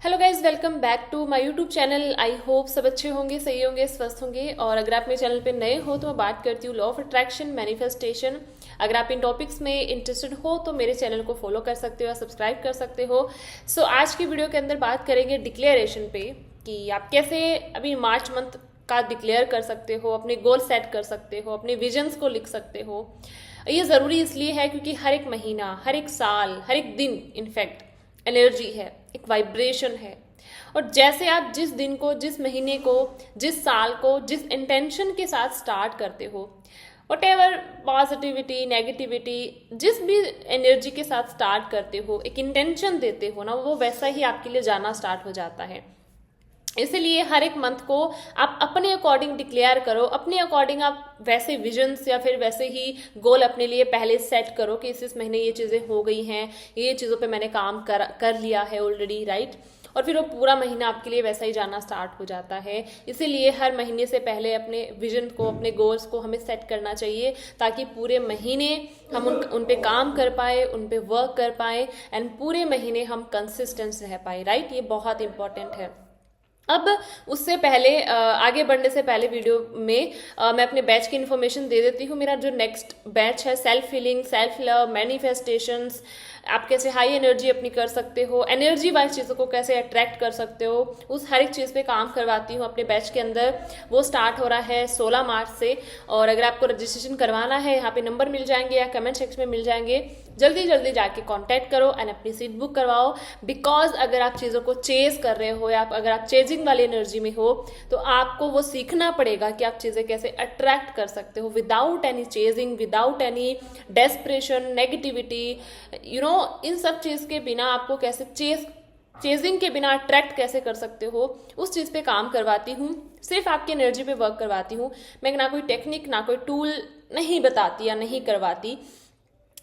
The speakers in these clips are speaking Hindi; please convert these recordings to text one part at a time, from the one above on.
Hello guys, welcome back to my YouTube channel. I hope सब अच्छे होंगे, सही होंगे, स्वस्थ होंगे। और अगर आप मेरे चैनल पे नए हो तो मैं बात करती हूँ लॉ ऑफ अट्रैक्शन, मैनिफेस्टेशन। अगर आप इन टॉपिक्स में इंटरेस्टेड हो तो मेरे चैनल को फॉलो कर सकते हो या सब्सक्राइब कर सकते हो। सो आज की वीडियो के अंदर बात करेंगे डिक्लेरेशन पे कि आप कैसे अभी मार्च मंथ का डिक्लेयर कर सकते हो, अपने गोल सेट कर सकते हो, अपने विजन्स को लिख सकते हो। ये ज़रूरी इसलिए है क्योंकि हर एक महीना, हर एक साल, हर एक दिन इनफैक्ट एनर्जी है, एक वाइब्रेशन है। और जैसे आप जिस दिन को, जिस महीने को, जिस साल को, जिस इंटेंशन के साथ स्टार्ट करते हो, वट एवर पॉजिटिविटी, नेगेटिविटी, जिस भी एनर्जी के साथ स्टार्ट करते हो, एक इंटेंशन देते हो ना, वो वैसा ही आपके लिए जाना स्टार्ट हो जाता है। इसलिए हर एक मंथ को आप अपने अकॉर्डिंग डिक्लेयर करो, अपने अकॉर्डिंग आप वैसे विजन्स या फिर वैसे ही गोल अपने लिए पहले सेट करो कि इस महीने ये चीज़ें हो गई हैं, ये चीज़ों पे मैंने काम कर लिया है ऑलरेडी, राइट। और फिर वो पूरा महीना आपके लिए वैसा ही जाना स्टार्ट हो जाता है। इसीलिए हर महीने से पहले अपने विजन को, अपने गोल्स को हमें सेट करना चाहिए ताकि पूरे महीने हम उन पे काम कर पाए, उन पे वर्क कर पाए एंड पूरे महीने हम कंसिस्टेंट रह पाए, राइट। ये बहुत इंपॉर्टेंट है। अब उससे पहले आगे बढ़ने से पहले वीडियो में मैं अपने बैच की इन्फॉर्मेशन दे देती हूँ। मेरा जो नेक्स्ट बैच है self healing, self love, manifestations, आप कैसे हाई एनर्जी अपनी कर सकते हो, एनर्जी वाइज चीज़ों को कैसे अट्रैक्ट कर सकते हो, उस हर एक चीज़ पे काम करवाती हूँ अपने बैच के अंदर। वो स्टार्ट हो रहा है 16 मार्च से। और अगर आपको रजिस्ट्रेशन करवाना है, यहाँ पे नंबर मिल जाएंगे या कमेंट सेक्शन में मिल जाएंगे। जल्दी जल्दी जाके कांटेक्ट करो एंड अपनी सीट बुक करवाओ। बिकॉज अगर आप चीज़ों को चेज कर रहे हो या अगर आप चेजिंग वाली एनर्जी में हो तो आपको वो सीखना पड़ेगा कि आप चीज़ें कैसे अट्रैक्ट कर सकते हो without any chasing, without any desperation, negativity, इन सब चीज़ के बिना आपको कैसे चेजिंग के बिना अट्रैक्ट कैसे कर सकते हो, उस चीज़ पे काम करवाती हूँ। सिर्फ आपकी एनर्जी पे वर्क करवाती हूँ मैं। ना कोई टेक्निक, ना कोई टूल नहीं बताती या नहीं करवाती,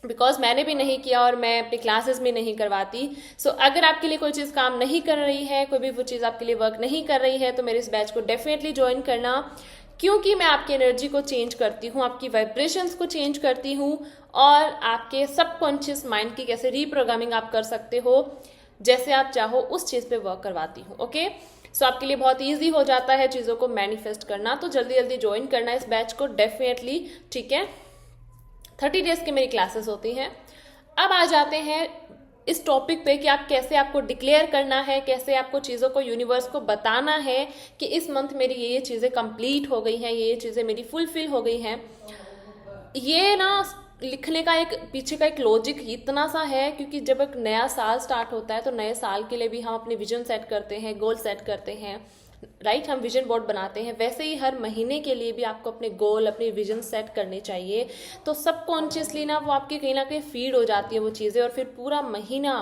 बिकॉज मैंने भी नहीं किया और मैं अपनी क्लासेस में नहीं करवाती। सो अगर आपके लिए कोई चीज़ काम नहीं कर रही है, कोई भी वो चीज़ आपके लिए वर्क नहीं कर रही है, तो मेरे इस बैच को डेफिनेटली ज्वाइन करना। क्योंकि मैं आपकी एनर्जी को चेंज करती हूँ, आपकी वाइब्रेशंस को चेंज करती हूँ और आपके सबकॉन्शियस माइंड की कैसे रीप्रोग्रामिंग आप कर सकते हो, जैसे आप चाहो उस चीज़ पे वर्क करवाती हूँ। ओके, सो आपके लिए बहुत ईजी हो जाता है चीज़ों को मैनिफेस्ट करना। तो जल्दी जल्दी ज्वाइन करना इस बैच को डेफिनेटली, ठीक है। 30 डेज की मेरी क्लासेस होती हैं। अब आ जाते हैं इस टॉपिक पे कि आप कैसे, आपको डिक्लेयर करना है, कैसे आपको चीज़ों को, यूनिवर्स को बताना है कि इस मंथ मेरी ये चीज़ें कंप्लीट हो गई हैं, ये चीज़ें मेरी फुलफिल हो गई हैं। ये ना लिखने का एक पीछे का एक लॉजिक इतना सा है क्योंकि जब एक नया साल स्टार्ट होता है तो नए साल के लिए भी हम अपने विजन सेट करते हैं, गोल सेट करते हैं, राइट। हम विजन बोर्ड बनाते हैं। वैसे ही हर महीने के लिए भी आपको अपने गोल, अपने विजन सेट करने चाहिए। तो सबकॉन्शियसली ना वो आपके कहीं ना कहीं फीड हो जाती है वो चीज़ें और फिर पूरा महीना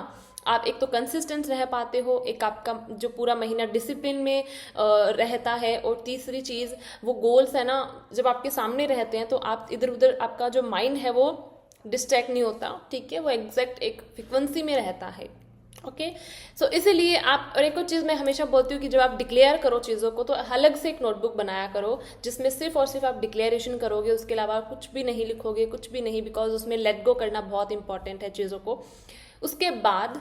आप एक तो कंसिस्टेंट रह पाते हो, एक आपका जो पूरा महीना डिसिप्लिन में रहता है। और तीसरी चीज़, वो गोल्स है ना, जब आपके सामने रहते हैं तो आप इधर उधर, आपका जो माइंड है वो डिस्ट्रैक्ट नहीं होता, ठीक है। वो एग्जैक्ट एक फ्रिक्वेंसी में रहता है। ओके, सो इसीलिए आप, और एक और चीज़ मैं हमेशा बोलती हूँ कि जब आप डिक्लेयर करो चीज़ों को तो अलग से एक नोटबुक बनाया करो जिसमें सिर्फ और सिर्फ आप डिक्लेरेशन करोगे, उसके अलावा कुछ भी नहीं लिखोगे, कुछ भी नहीं। बिकॉज उसमें लेट गो करना बहुत इंपॉर्टेंट है चीज़ों को। उसके बाद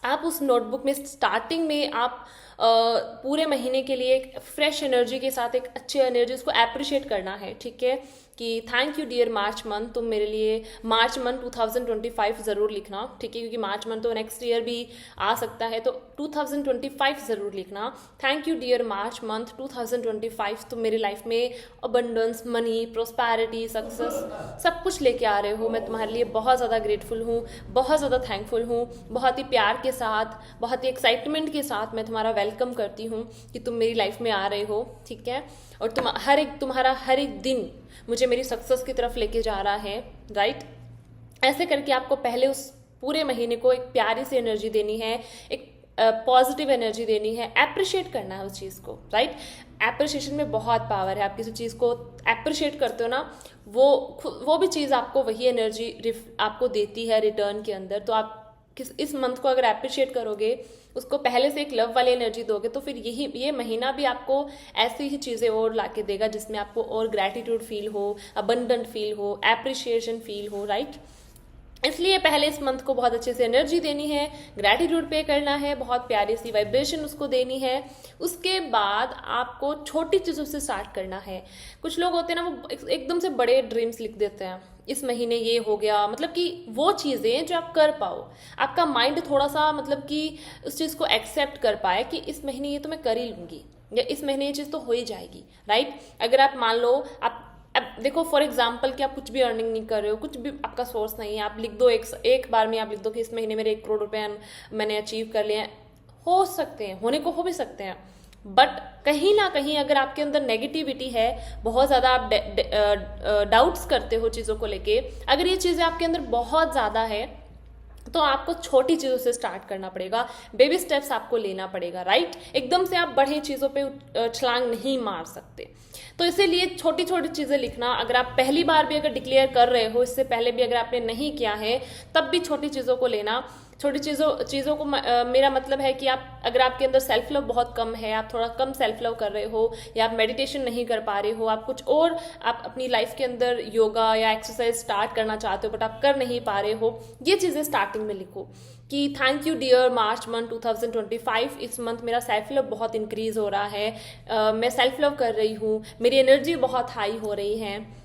आप उस नोटबुक में स्टार्टिंग में आप पूरे महीने के लिए एक फ्रेश एनर्जी के साथ, एक अच्छी एनर्जी, उसको अप्रिशिएट करना है, ठीक है। कि thank you dear March month, तुम मेरे लिए मार्च मंथ 2025 ज़रूर लिखना, ठीक है। क्योंकि मार्च मंथ तो नेक्स्ट ईयर भी आ सकता है, तो 2025 ज़रूर लिखना। Thank you dear March month 2025, तुम मेरी लाइफ में अबंडेंस, मनी, प्रोस्पैरिटी, सक्सेस सब कुछ लेके आ रहे हो। मैं तुम्हारे लिए बहुत ज़्यादा ग्रेटफुल हूँ, बहुत ज़्यादा थैंकफुल हूँ। बहुत ही प्यार के साथ, बहुत ही एक्साइटमेंट के साथ मैं तुम्हारा वेलकम करती हूँ कि तुम मेरी लाइफ में आ रहे हो, ठीक है। और तुम्हारा हर एक दिन मुझे मेरी सक्सेस की तरफ लेके जा रहा है, राइट। ऐसे करके आपको पहले उस पूरे महीने को एक प्यारी सी एनर्जी देनी है, एक पॉजिटिव एनर्जी देनी है, अप्रिशिएट करना है उस चीज़ को, राइट। एप्रिशिएशन में बहुत पावर है। आप किसी चीज़ को अप्रिशिएट करते हो ना, वो भी चीज़ आपको वही एनर्जी आपको देती है रिटर्न के अंदर। तो आप इस मंथ को अगर अप्रिशिएट करोगे, उसको पहले से एक लव वाली एनर्जी दोगे, तो फिर ये महीना भी आपको ऐसी ही चीज़ें और ला के देगा जिसमें आपको और ग्रैटिट्यूड फील हो, अबंडेंट फील हो, एप्रिशिएशन फील हो, राइट। इसलिए पहले इस मंथ को बहुत अच्छे से एनर्जी देनी है, ग्रैटिट्यूड पे करना है, बहुत प्यारी सी वाइब्रेशन उसको देनी है। उसके बाद आपको छोटी चीज़ों से स्टार्ट करना है। कुछ लोग होते हैं ना, वो एकदम से बड़े ड्रीम्स लिख देते हैं, इस महीने ये हो गया, मतलब कि वो चीज़ें जो आप कर पाओ, आपका माइंड थोड़ा सा मतलब कि उस चीज़ को एक्सेप्ट कर पाए कि इस महीने ये तो मैं कर ही लूँगी, या इस महीने ये चीज़ तो हो ही जाएगी, राइट। अगर आप मान लो, आप अब देखो फॉर एग्जाम्पल कि आप कुछ भी अर्निंग नहीं कर रहे हो, कुछ भी आपका सोर्स नहीं है, आप लिख दो एक बार में आप लिख दो कि इस महीने मेरे 1 करोड़ रुपए मैंने अचीव कर लिए हैं। हो सकते हैं, होने को हो भी सकते हैं, बट कहीं ना कहीं अगर आपके अंदर नेगेटिविटी है, बहुत ज़्यादा आप डाउट्स करते हो चीज़ों को लेके, अगर ये चीज़ें आपके अंदर बहुत ज़्यादा है, तो आपको छोटी चीज़ों से स्टार्ट करना पड़ेगा, बेबी स्टेप्स आपको लेना पड़ेगा, राइट। एकदम से आप बड़े चीज़ों पे छलांग नहीं मार सकते। तो इसीलिए छोटी छोटी चीज़ें लिखना, अगर आप पहली बार भी अगर डिक्लेयर कर रहे हो, इससे पहले भी अगर आपने नहीं किया है, तब भी छोटी चीज़ों को लेना। छोटी चीज़ों को मेरा मतलब है कि आप, अगर आपके अंदर सेल्फ लव बहुत कम है, आप थोड़ा कम सेल्फ लव कर रहे हो, या आप मेडिटेशन नहीं कर पा रहे हो, आप कुछ और आप अपनी लाइफ के अंदर योगा या एक्सरसाइज स्टार्ट करना चाहते हो बट आप कर नहीं पा रहे हो, ये चीज़ें स्टार्टिंग में लिखो कि thank you dear March month 2025, इस मंथ मेरा सेल्फ लव बहुत इंक्रीज हो रहा है, मैं सेल्फ लव कर रही हूँ, मेरी एनर्जी बहुत हाई हो रही है,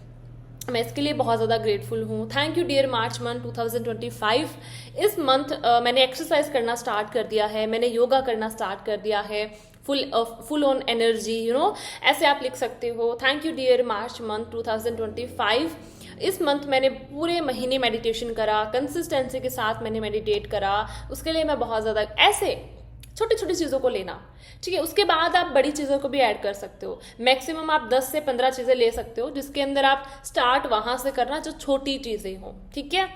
मैं इसके लिए बहुत ज़्यादा ग्रेटफुल हूँ। Thank you dear March month 2025, इस मंथ मैंने एक्सरसाइज करना स्टार्ट कर दिया है, मैंने योगा करना स्टार्ट कर दिया है, फुल ऑन एनर्जी, ऐसे आप लिख सकते हो। Thank you dear March month 2025, इस मंथ मैंने पूरे महीने मेडिटेशन करा, कंसिस्टेंसी के साथ मैंने मेडिटेट करा, उसके लिए मैं बहुत ज़्यादा, ऐसे छोटी छोटी चीज़ों को लेना, ठीक है। उसके बाद आप बड़ी चीज़ों को भी ऐड कर सकते हो, मैक्सिमम आप 10 से 15 चीज़ें ले सकते हो, जिसके अंदर आप स्टार्ट वहाँ से करना जो छोटी चीज़ें हो, ठीक है।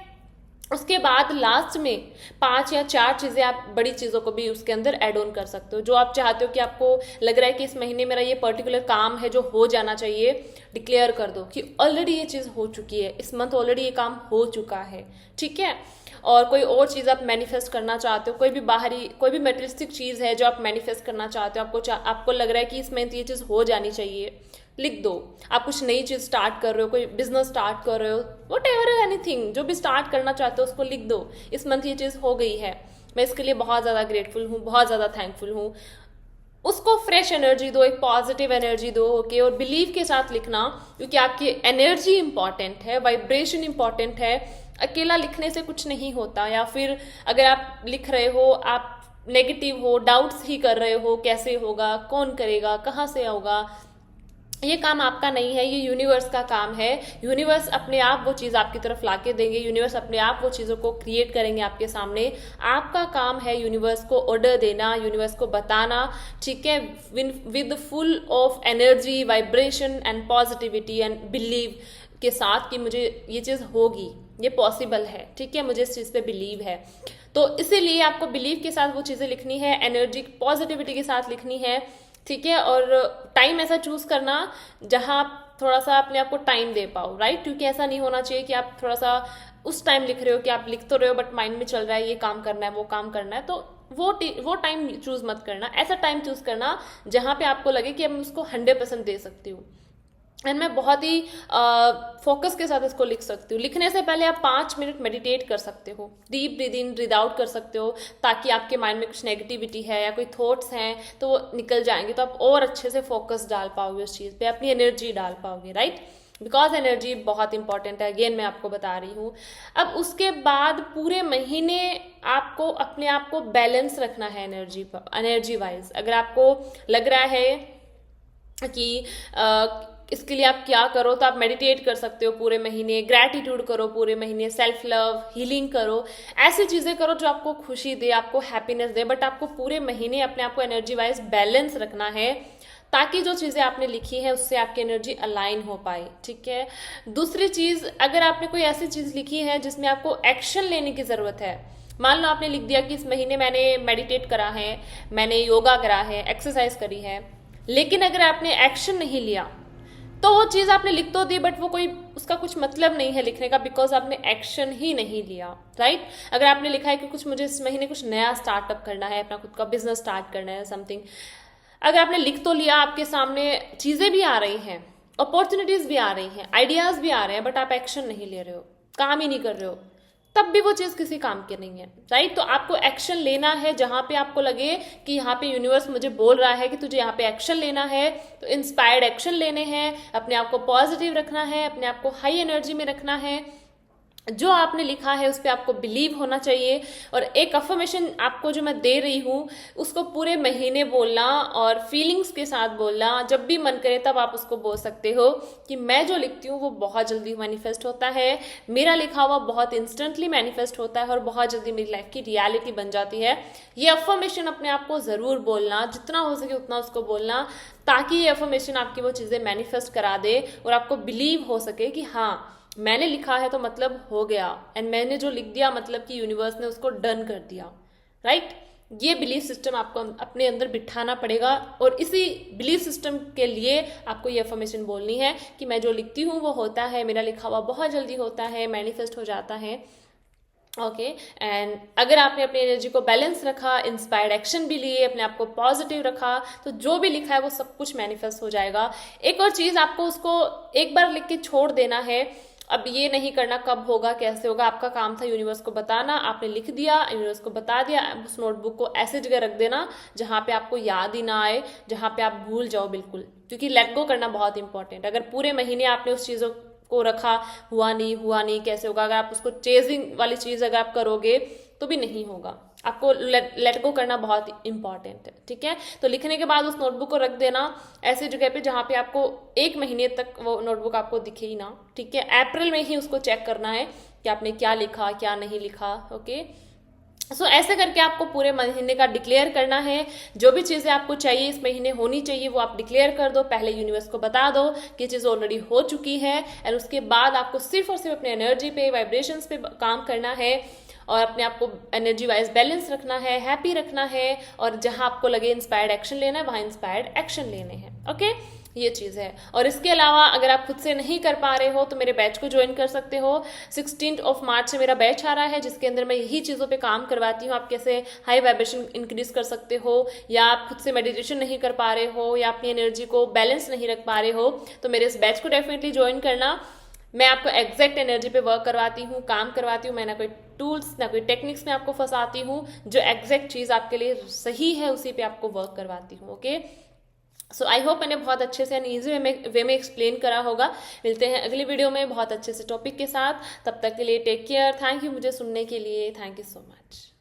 उसके बाद लास्ट में 5 या 4 चीज़ें आप बड़ी चीज़ों को भी उसके अंदर ऐड ऑन कर सकते हो, जो आप चाहते हो कि आपको लग रहा है कि इस महीने मेरा ये पर्टिकुलर काम है जो हो जाना चाहिए, डिक्लेयर कर दो कि ऑलरेडी ये चीज़ हो चुकी है, इस मंथ ऑलरेडी ये काम हो चुका है, ठीक है। और कोई और चीज़ आप मैनिफेस्ट करना चाहते हो, कोई भी बाहरी, कोई भी मटेरियलिस्टिक चीज़ है जो आप मैनिफेस्ट करना चाहते हो, आपको लग रहा है कि इस मंथ ये चीज़ हो जानी चाहिए, लिख दो। आप कुछ नई चीज़ स्टार्ट कर रहे हो, कोई बिजनेस स्टार्ट कर रहे हो, वट एवर एनीथिंग, जो भी स्टार्ट करना चाहते हो उसको लिख दो, इस मंथ ये चीज़ हो गई है, मैं इसके लिए बहुत ज़्यादा ग्रेटफुल हूँ, बहुत ज़्यादा थैंकफुल हूँ। उसको फ्रेश एनर्जी दो, एक पॉजिटिव एनर्जी दो, ओके। और बिलीव के साथ लिखना, क्योंकि आपकी एनर्जी इंपॉर्टेंट है, वाइब्रेशन इंपॉर्टेंट है। अकेला लिखने से कुछ नहीं होता, या फिर अगर आप लिख रहे हो, आप नेगेटिव हो, डाउट्स ही कर रहे हो, कैसे होगा, कौन करेगा, कहाँ से होगा, ये काम आपका नहीं है, ये यूनिवर्स का काम है। यूनिवर्स अपने आप वो चीज़ आपकी तरफ लाके देंगे, यूनिवर्स अपने आप वो चीज़ों को क्रिएट करेंगे आपके सामने। आपका काम है यूनिवर्स को ऑर्डर देना, यूनिवर्स को बताना, ठीक है, with full of energy, vibration and positivity and believe के साथ कि मुझे ये चीज़ होगी, ये पॉसिबल है, ठीक है, मुझे इस चीज़ पे बिलीव है। तो इसीलिए आपको बिलीव के साथ वो चीज़ें लिखनी है, एनर्जी पॉजिटिविटी के साथ लिखनी है, ठीक है। और टाइम ऐसा चूज करना जहां आप थोड़ा सा अपने आप को टाइम दे पाओ, राइट, क्योंकि ऐसा नहीं होना चाहिए कि आप थोड़ा सा उस टाइम लिख रहे हो कि आप लिख तो रहे हो बट माइंड में चल रहा है ये काम करना है, वो काम करना है, तो वो टाइम चूज मत करना। ऐसा टाइम चूज करना जहां पे आपको लगे कि मैं उसको 100% दे सकती हूँ, एंड मैं बहुत ही फोकस के साथ इसको लिख सकती हूँ। लिखने से पहले आप 5 मिनट मेडिटेट कर सकते हो, deep breathe in breathe out कर सकते हो, ताकि आपके माइंड में कुछ नेगेटिविटी है या कोई थॉट्स हैं तो वो निकल जाएंगे, तो आप और अच्छे से फोकस डाल पाओगे उस चीज़ पे, अपनी एनर्जी डाल पाओगे, राइट, बिकॉज एनर्जी बहुत इंपॉर्टेंट है, अगेन मैं आपको बता रही हूँ। अब उसके बाद पूरे महीने आपको अपने आप को बैलेंस रखना है एनर्जी वाइज। अगर आपको लग रहा है कि इसके लिए आप क्या करो, तो आप मेडिटेट कर सकते हो पूरे महीने, ग्रैटिट्यूड करो पूरे महीने, सेल्फ लव, हीलिंग करो, ऐसी चीज़ें करो जो आपको खुशी दे, आपको हैप्पीनेस दे, बट आपको पूरे महीने अपने आप को एनर्जी वाइज बैलेंस रखना है, ताकि जो चीज़ें आपने लिखी है उससे आपकी एनर्जी अलाइन हो पाए, ठीक है। दूसरी चीज़, अगर आपने कोई ऐसी चीज़ लिखी है जिसमें आपको एक्शन लेने की ज़रूरत है, मान लो आपने लिख दिया कि इस महीने मैंने मेडिटेट करा है, मैंने योगा करा है, एक्सरसाइज करी है, लेकिन अगर आपने एक्शन नहीं लिया तो वो चीज़ आपने लिख तो दी बट वो कोई उसका कुछ मतलब नहीं है लिखने का, बिकॉज आपने एक्शन ही नहीं लिया, राइट। अगर आपने लिखा है कि कुछ मुझे इस महीने कुछ नया स्टार्टअप करना है, अपना खुद का बिजनेस स्टार्ट करना है, समथिंग, अगर आपने लिख तो लिया, आपके सामने चीज़ें भी आ रही हैं, अपॉर्चुनिटीज भी आ रही हैं, आइडियाज भी आ रहे हैं, बट आप एक्शन नहीं ले रहे हो, काम ही नहीं कर रहे हो, तब भी वो चीज़ किसी काम की नहीं है, राइट। तो आपको एक्शन लेना है जहाँ पे आपको लगे कि यहाँ पे यूनिवर्स मुझे बोल रहा है कि तुझे यहाँ पे एक्शन लेना है, तो इंस्पायर्ड एक्शन लेने हैं, अपने आप को पॉजिटिव रखना है, अपने आप को हाई एनर्जी में रखना है, जो आपने लिखा है उस पर आपको बिलीव होना चाहिए। और एक अफर्मेशन आपको जो मैं दे रही हूँ उसको पूरे महीने बोलना और फीलिंग्स के साथ बोलना, जब भी मन करे तब आप उसको बोल सकते हो कि मैं जो लिखती हूँ वो बहुत जल्दी मैनिफेस्ट होता है, मेरा लिखा हुआ बहुत इंस्टेंटली मैनिफेस्ट होता है और बहुत जल्दी मेरी लाइफ की रियलिटी बन जाती है। ये अफर्मेशन अपने आप को ज़रूर बोलना, जितना हो सके उतना उसको बोलना, ताकि ये अफर्मेशन आपकी वो चीज़ें मैनिफेस्ट करा दे और आपको बिलीव हो सके कि हाँ मैंने लिखा है तो मतलब हो गया, एंड मैंने जो लिख दिया मतलब कि यूनिवर्स ने उसको डन कर दिया, राइट। ये बिलीफ सिस्टम आपको अपने अंदर बिठाना पड़ेगा और इसी बिलीफ सिस्टम के लिए आपको ये अफर्मेशन बोलनी है कि मैं जो लिखती हूँ वो होता है, मेरा लिखा हुआ बहुत जल्दी होता है, मैनिफेस्ट हो जाता है। ओके एंड अगर आपने अपनी एनर्जी को बैलेंस रखा, इंस्पायर्ड एक्शन भी लिए, अपने आप को पॉजिटिव रखा, तो जो भी लिखा है वो सब कुछ मैनिफेस्ट हो जाएगा। एक और चीज़, आपको उसको एक बार लिख के छोड़ देना है। अब ये नहीं करना कब होगा कैसे होगा, आपका काम था यूनिवर्स को बताना, आपने लिख दिया, यूनिवर्स को बता दिया। उस नोटबुक को ऐसे जगह रख देना जहाँ पे आपको याद ही ना आए, जहाँ पे आप भूल जाओ बिल्कुल, क्योंकि लेट गो करना बहुत इंपॉर्टेंट। अगर पूरे महीने आपने उस चीज़ों को रखा, हुआ नहीं कैसे होगा, अगर आप उसको चेजिंग वाली चीज़ अगर आप करोगे तो भी नहीं होगा। आपको लेट गो करना बहुत इंपॉर्टेंट है, ठीक है। तो लिखने के बाद उस नोटबुक को रख देना ऐसी जगह पे जहाँ पे आपको 1 महीने तक वो नोटबुक आपको दिखे ही ना, ठीक है। अप्रैल में ही उसको चेक करना है कि आपने क्या लिखा क्या नहीं लिखा, ओके। सो ऐसे करके आपको पूरे महीने का डिक्लेयर करना है। जो भी चीज़ें आपको चाहिए इस महीने होनी चाहिए वो आप डिक्लेयर कर दो, पहले यूनिवर्स को बता दो कि चीज़ ऑलरेडी हो चुकी है, एंड उसके बाद आपको सिर्फ और सिर्फ अपने एनर्जी पे, वाइब्रेशंस पे काम करना है और अपने आप को एनर्जी वाइज बैलेंस रखना है, हैप्पी रखना है, और जहां आपको लगे इंस्पायर्ड एक्शन लेना है वहां इंस्पायर्ड एक्शन लेने हैं, ओके। ये चीज़ है। और इसके अलावा अगर आप खुद से नहीं कर पा रहे हो तो मेरे बैच को ज्वाइन कर सकते हो। 16 मार्च से मेरा बैच आ रहा है जिसके अंदर मैं यही चीज़ों पे काम करवाती हूँ। आप कैसे हाई वाइब्रेशन इंक्रीज कर सकते हो, या आप खुद से मेडिटेशन नहीं कर पा रहे हो, या अपनी एनर्जी को बैलेंस नहीं रख पा रहे हो, तो मेरे इस बैच को डेफिनेटली ज्वाइन करना। मैं आपको एग्जैक्ट एनर्जी पे वर्क करवाती हूँ, काम करवाती हूँ। मैं ना कोई टूल्स ना कोई टेक्निक्स में आपको फंसाती हूँ, जो एग्जैक्ट चीज़ आपके लिए सही है उसी पे आपको वर्क करवाती हूँ, ओके। सो आई होप मैंने बहुत अच्छे से एंड ईजी वे में एक्सप्लेन करा होगा। मिलते हैं अगली वीडियो में बहुत अच्छे से टॉपिक के साथ। तब तक के लिए टेक केयर। थैंक यू मुझे सुनने के लिए। Thank you so much.